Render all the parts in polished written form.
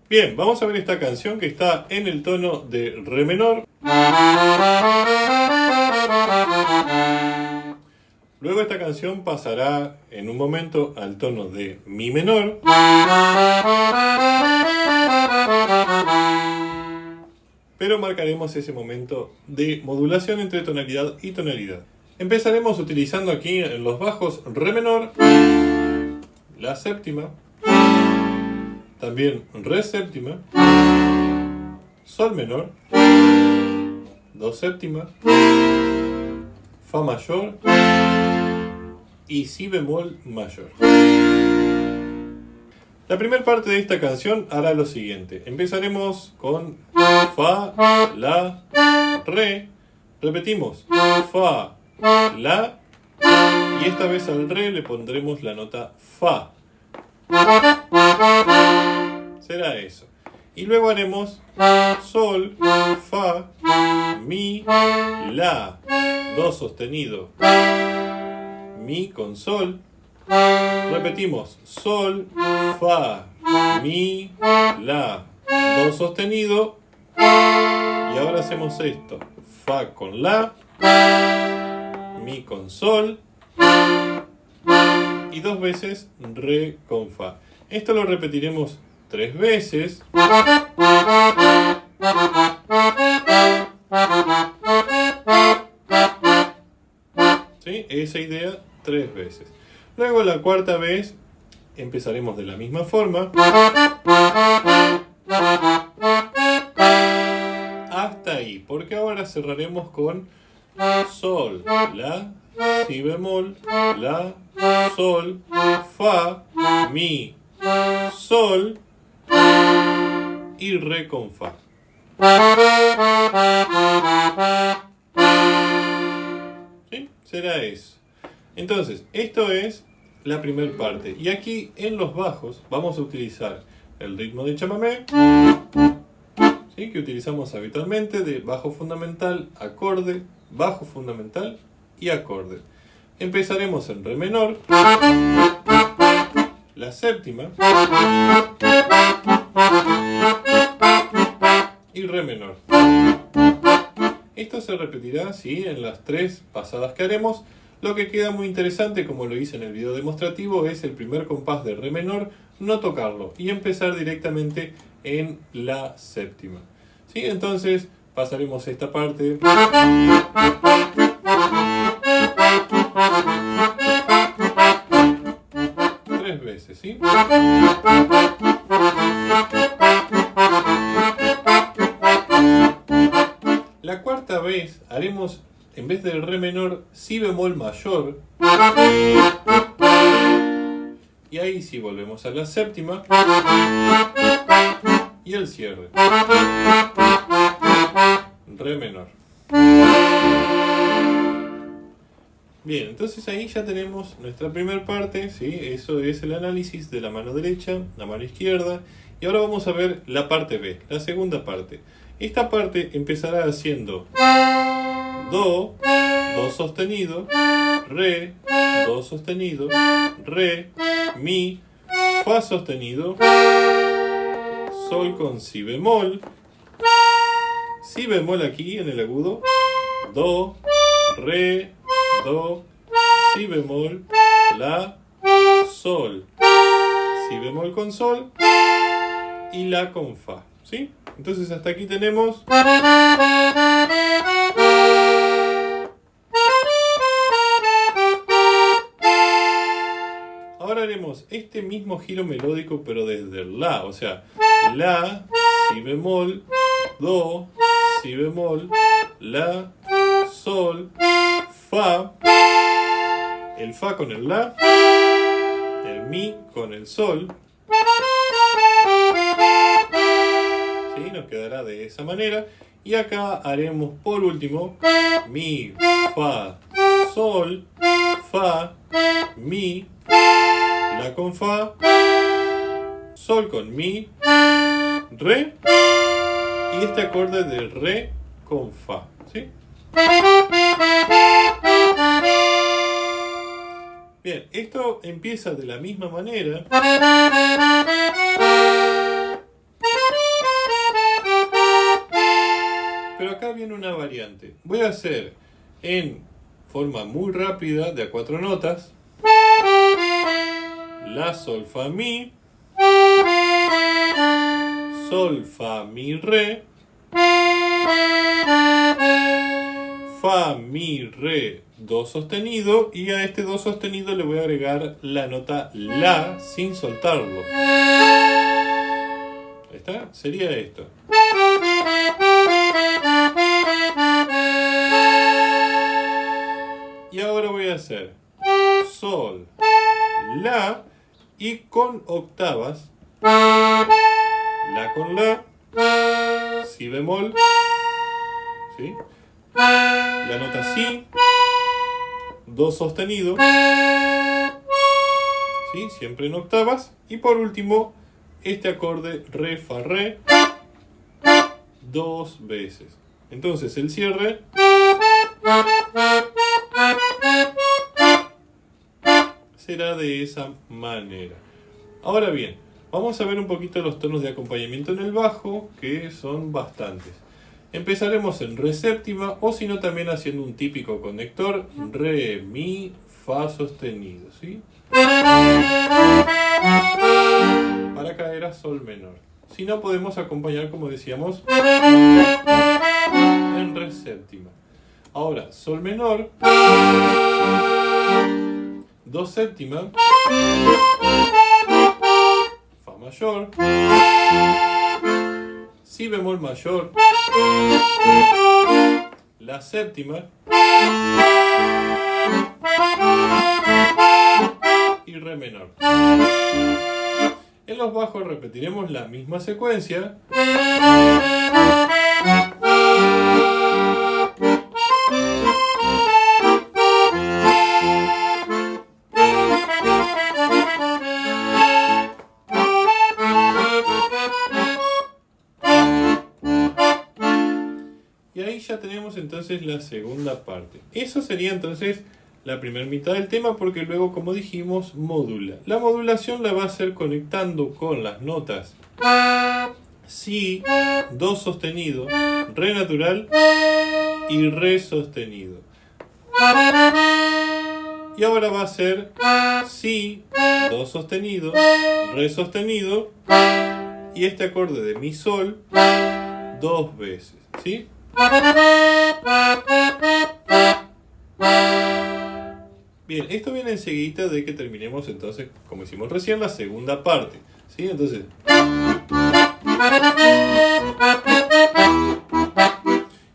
Bien, vamos a ver esta canción que está en el tono de re menor. Luego esta canción pasará en un momento al tono de mi menor. Pero marcaremos ese momento de modulación entre tonalidad y tonalidad. Empezaremos utilizando aquí en los bajos re menor, la séptima, también re séptima, sol menor, do séptima, fa mayor y si bemol mayor. La primera parte de esta canción hará lo siguiente. Empezaremos con fa, la, re. Repetimos fa, la, y esta vez al re le pondremos la nota fa. Será eso. Y luego haremos sol, fa, mi, la, do sostenido, mi con sol. Repetimos sol, fa, mi, la, do sostenido. Y ahora hacemos esto. Fa con la, mi con sol y dos veces re con fa. Esto lo repetiremos 3 veces. ¿Sí? Esa idea 3 veces. Luego la cuarta vez empezaremos de la misma forma hasta ahí, porque ahora cerraremos con sol, la, si bemol, la, sol, fa, mi, sol y re con fa. ¿Sí? Será eso. Entonces, esto es la primera parte. Y aquí en los bajos vamos a utilizar el ritmo de chamamé, ¿sí?, que utilizamos habitualmente, de bajo fundamental, acorde, bajo fundamental y acorde. Empezaremos en re menor, la séptima y re menor. Esto se repetirá, ¿sí?, en las 3 pasadas que haremos. Lo que queda muy interesante, como lo hice en el video demostrativo, es el primer compás de re menor, no tocarlo y empezar directamente en la séptima. ¿Sí? Entonces pasaremos esta parte. 3 veces, ¿sí? La cuarta vez haremos, en vez del re menor, si bemol mayor. Y ahí sí volvemos a la séptima y el cierre. Re menor. Bien, entonces ahí ya tenemos nuestra primera parte, ¿sí? Eso es el análisis de la mano derecha, la mano izquierda. Y ahora vamos a ver la parte B, la segunda parte. Esta parte empezará haciendo do, do sostenido, re, do sostenido, re, mi, fa sostenido, sol con si bemol aquí en el agudo, do, re, do, si bemol, la, sol, si bemol con sol y la con fa, ¿sí? Entonces hasta aquí tenemos. Ahora haremos este mismo giro melódico pero desde el la, o sea, la, si bemol, do, si bemol, la, sol, fa, el fa con el la, el mi con el sol. ¿Sí? Nos quedará de esa manera. Y acá haremos por último mi, fa, sol, fa, mi, la con fa, sol con mi, re y este acorde de re con fa, ¿sí? Bien, esto empieza de la misma manera. acá viene una variante. Voy a hacer en forma muy rápida, de a 4 notas, la, sol, fa, mi, sol, fa, mi, re, fa, mi, re, do sostenido, y a este do sostenido le voy a agregar la nota la sin soltarlo. Ahí está, sería esto. Y ahora voy a hacer sol, la, y con octavas, la con la, si bemol, ¿sí? La nota si, do sostenido, ¿sí? Siempre en octavas, y por último este acorde re, fa, re, 2 veces. Entonces el cierre será de esa manera. Ahora bien, vamos a ver un poquito los tonos de acompañamiento en el bajo, que son bastantes. Empezaremos en re séptima, o si no también haciendo un típico conector, re, mi, fa sostenido, ¿sí? Para caer a sol menor. Si no, podemos acompañar, como decíamos, en re séptima. Ahora, sol menor, do séptima, fa mayor, si bemol mayor, la séptima y re menor. En los bajos repetiremos la misma secuencia. Y ahí ya tenemos entonces la segunda parte. Eso sería entonces la primera mitad del tema, porque luego, como dijimos, modula. La modulación la va a hacer conectando con las notas si, do sostenido, re natural y re sostenido. Y ahora va a ser si, do sostenido, re sostenido y este acorde de mi sol 2 veces, ¿sí? Bien, esto viene enseguida de que terminemos entonces, como hicimos recién, la segunda parte, ¿sí? Entonces,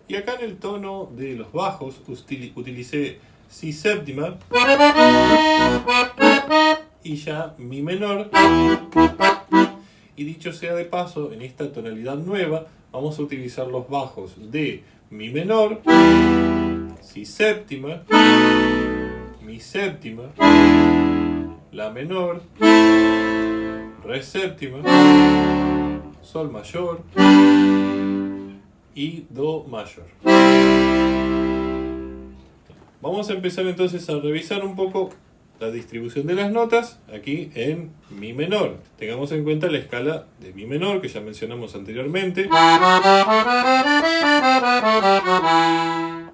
y acá en el tono de los bajos utilicé si séptima y ya mi menor. Y dicho sea de paso, en esta tonalidad nueva vamos a utilizar los bajos de mi menor, si séptima, mi séptima, la menor, re séptima, sol mayor y do mayor. Vamos a empezar entonces a revisar un poco la distribución de las notas aquí en mi menor. Tengamos en cuenta la escala de mi menor que ya mencionamos anteriormente,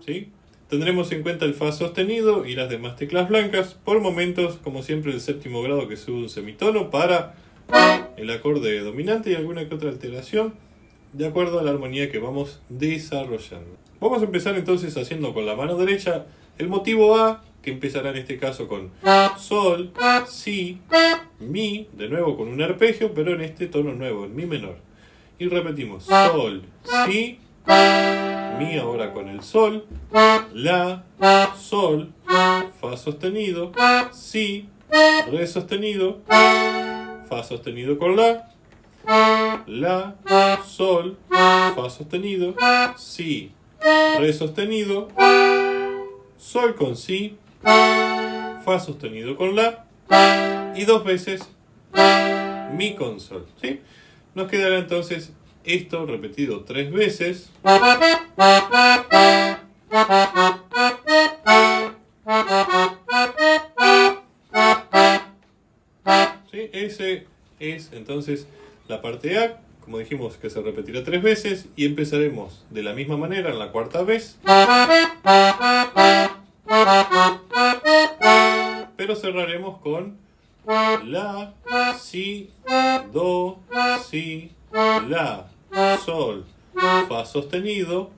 ¿sí? Tendremos en cuenta el fa sostenido y las demás teclas blancas. Por momentos, como siempre, el séptimo grado que sube un semitono para el acorde dominante y alguna que otra alteración de acuerdo a la armonía que vamos desarrollando. Vamos a empezar entonces haciendo con la mano derecha el motivo A, que empezará en este caso con sol, si, mi, de nuevo con un arpegio, pero en este tono nuevo, en mi menor. Y repetimos sol, si, mi ahora con el sol, la, sol, fa sostenido, si, re sostenido, fa sostenido con la, sol, fa sostenido, si, re sostenido, sol con si, fa sostenido con la y 2 veces mi con sol, ¿sí? Nos quedará entonces esto repetido 3 veces. ¿Sí? Ese es entonces la parte A, como dijimos que se repetirá 3 veces, y empezaremos de la misma manera en la cuarta vez, pero cerraremos con la, si, do, si, la, sol, fa sostenido,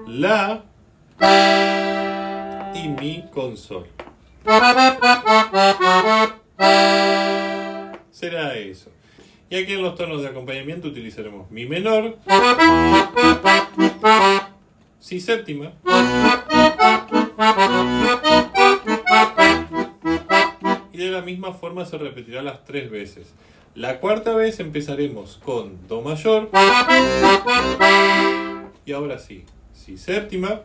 la y mi con sol. Será eso. Y aquí en los tonos de acompañamiento utilizaremos mi menor, si séptima, y de la misma forma se repetirá las 3 veces. La cuarta vez empezaremos con do mayor, y ahora sí, si séptima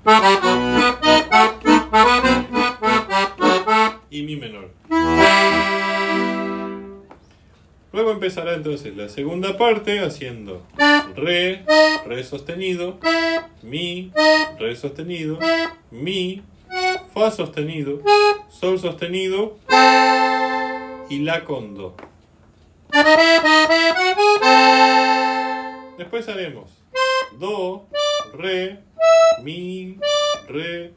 y mi menor. Luego empezará entonces la segunda parte haciendo re, re sostenido, mi, re sostenido, mi, fa sostenido, sol sostenido y la con do. Después haremos do, re, mi, re,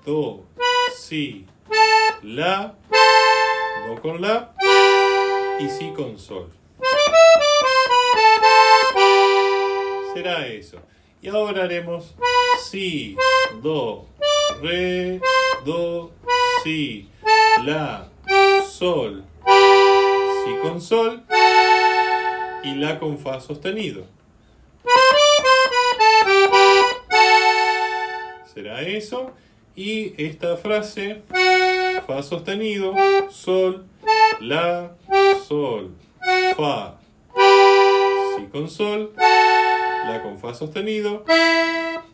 do, si, la, do con la y si con sol. Será eso. Y ahora haremos si, do, re, do, si, la, sol, si con sol y la con fa sostenido. Será eso. Y esta frase, fa sostenido, sol, la, sol, fa, si con sol, la con fa sostenido,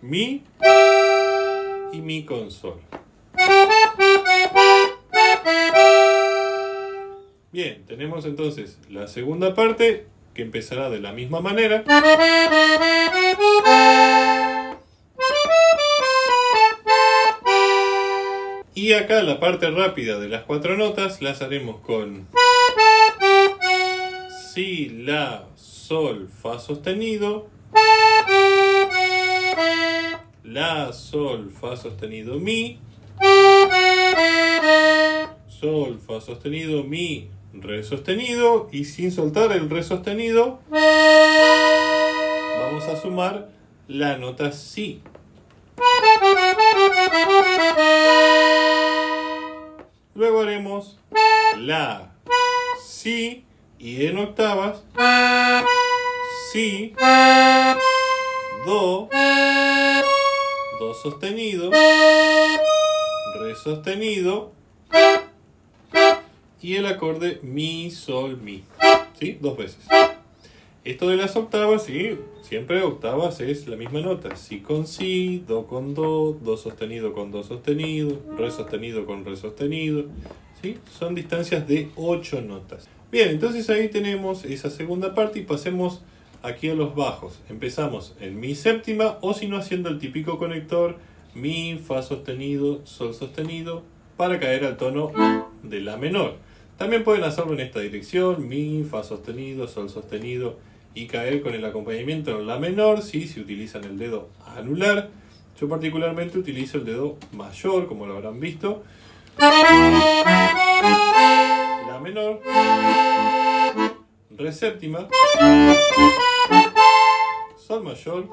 mi y mi con sol. Bien, tenemos entonces la segunda parte que empezará de la misma manera. Y acá la parte rápida de las 4 notas las haremos con si, la, sol, fa sostenido, la, sol, fa sostenido, mi, sol, fa sostenido, mi, re sostenido, y sin soltar el re sostenido vamos a sumar la nota si. Luego haremos la, si y en octavas, si, do, do sostenido, re sostenido y el acorde mi, sol, mi. ¿Sí? 2 veces. Esto de las octavas, sí, siempre octavas es la misma nota. Si con si, do con do sostenido con do sostenido, re sostenido con re sostenido. ¿Sí? Son distancias de 8 notas. Bien, entonces ahí tenemos esa segunda parte y pasemos aquí a los bajos. Empezamos en mi séptima o si no haciendo el típico conector mi, fa sostenido, sol sostenido para caer al tono de la menor. También pueden hacerlo en esta dirección, mi, fa sostenido, sol sostenido y caer con el acompañamiento en la menor, ¿sí? Si utilizan el dedo anular. Yo particularmente utilizo el dedo mayor, como lo habrán visto. La menor, re séptima, sol mayor,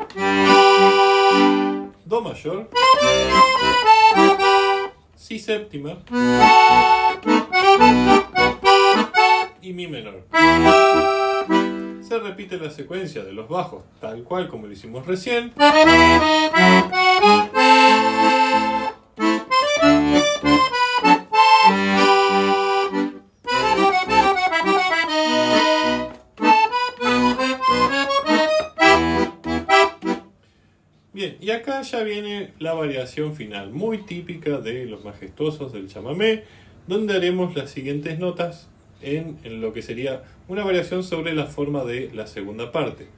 do mayor, si séptima y mi menor. Se repite la secuencia de los bajos tal cual como lo hicimos recién. Bien, y acá ya viene la variación final, muy típica de los majestuosos del chamamé, donde haremos las siguientes notas en lo que sería una variación sobre la forma de la segunda parte.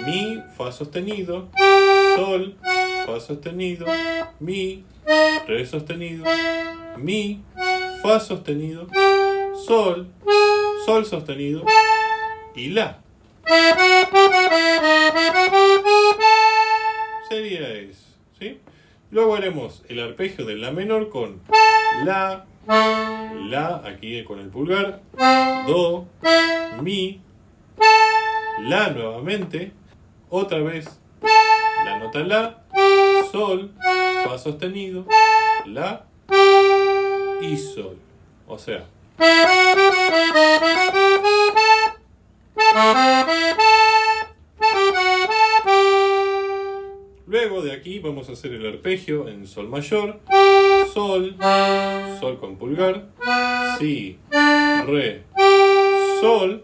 Mi, fa sostenido, sol, fa sostenido, mi, re sostenido, mi, fa sostenido, sol, sol sostenido, y la. Sería eso, ¿sí? Luego haremos el arpegio de la menor con la, aquí con el pulgar, do, mi, la nuevamente, otra vez la nota la, sol, fa sostenido, la y sol. O sea, luego de aquí vamos a hacer el arpegio en sol mayor, sol, sol con pulgar, si, re, sol,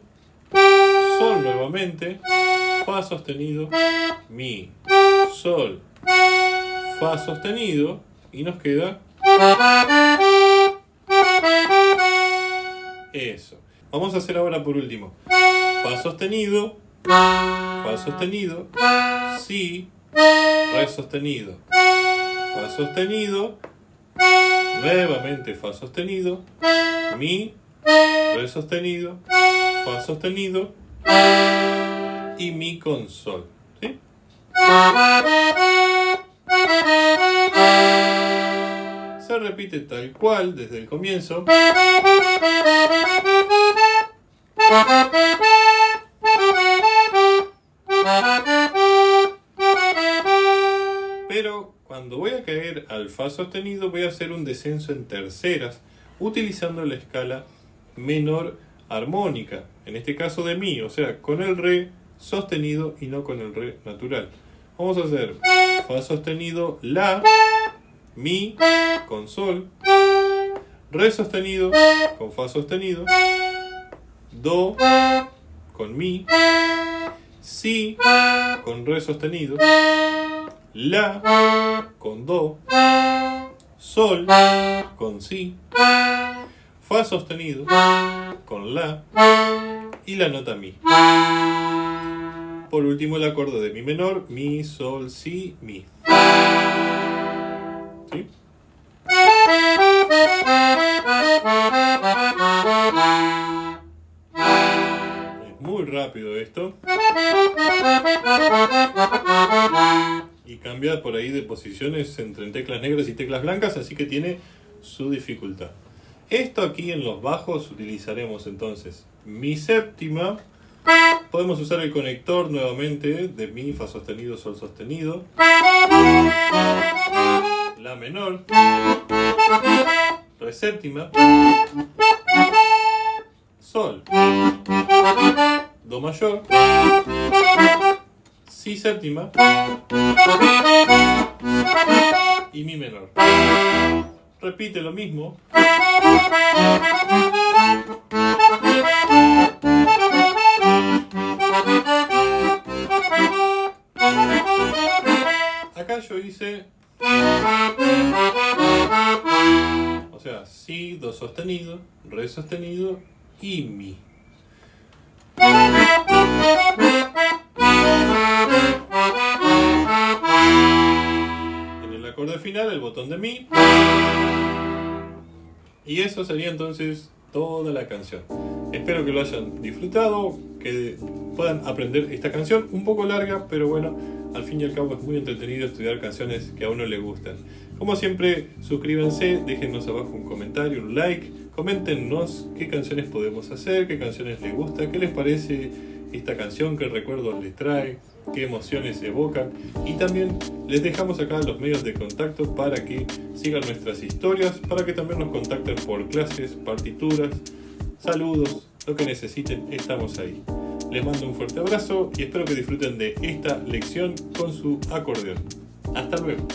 sol nuevamente, fa sostenido, mi, sol, fa sostenido y nos queda eso. Vamos a hacer ahora por último fa sostenido, si, re sostenido, fa sostenido, nuevamente fa sostenido, mi, re sostenido, fa sostenido y mi con sol, ¿sí? Se repite tal cual desde el comienzo. Pero cuando voy a caer al fa sostenido voy a hacer un descenso en terceras utilizando la escala menor armónica, en este caso de mi, o sea, con el re sostenido y no con el re natural. Vamos a hacer fa sostenido, la, mi con sol, re sostenido con fa sostenido, do con mi, si con re sostenido, la con do, sol con si, fa sostenido con la y la nota mi. Por último el acorde de mi menor, mi, sol, si, mi. ¿Sí? Es muy rápido esto. Y cambia por ahí de posiciones entre teclas negras y teclas blancas, así que tiene su dificultad. Esto aquí en los bajos utilizaremos entonces mi séptima. Podemos usar el conector nuevamente de mi, fa sostenido, sol sostenido. La menor. Re séptima. Sol. Do mayor. Si séptima. Y mi menor. Repite lo mismo. Acá yo hice, o sea, si, do sostenido, re sostenido y mi. En el acorde final el botón de mi. Y eso sería entonces toda la canción. Espero que lo hayan disfrutado, que puedan aprender esta canción, un poco larga, pero bueno, al fin y al cabo es muy entretenido estudiar canciones que a uno le gustan. Como siempre, suscríbanse, déjennos abajo un comentario, un like, coméntenos qué canciones podemos hacer, qué canciones les gusta, qué les parece esta canción, qué recuerdos les trae, qué emociones evocan, y también les dejamos acá los medios de contacto para que sigan nuestras historias, para que también nos contacten por clases, partituras, saludos, lo que necesiten, estamos ahí. Les mando un fuerte abrazo y espero que disfruten de esta lección con su acordeón. Hasta luego.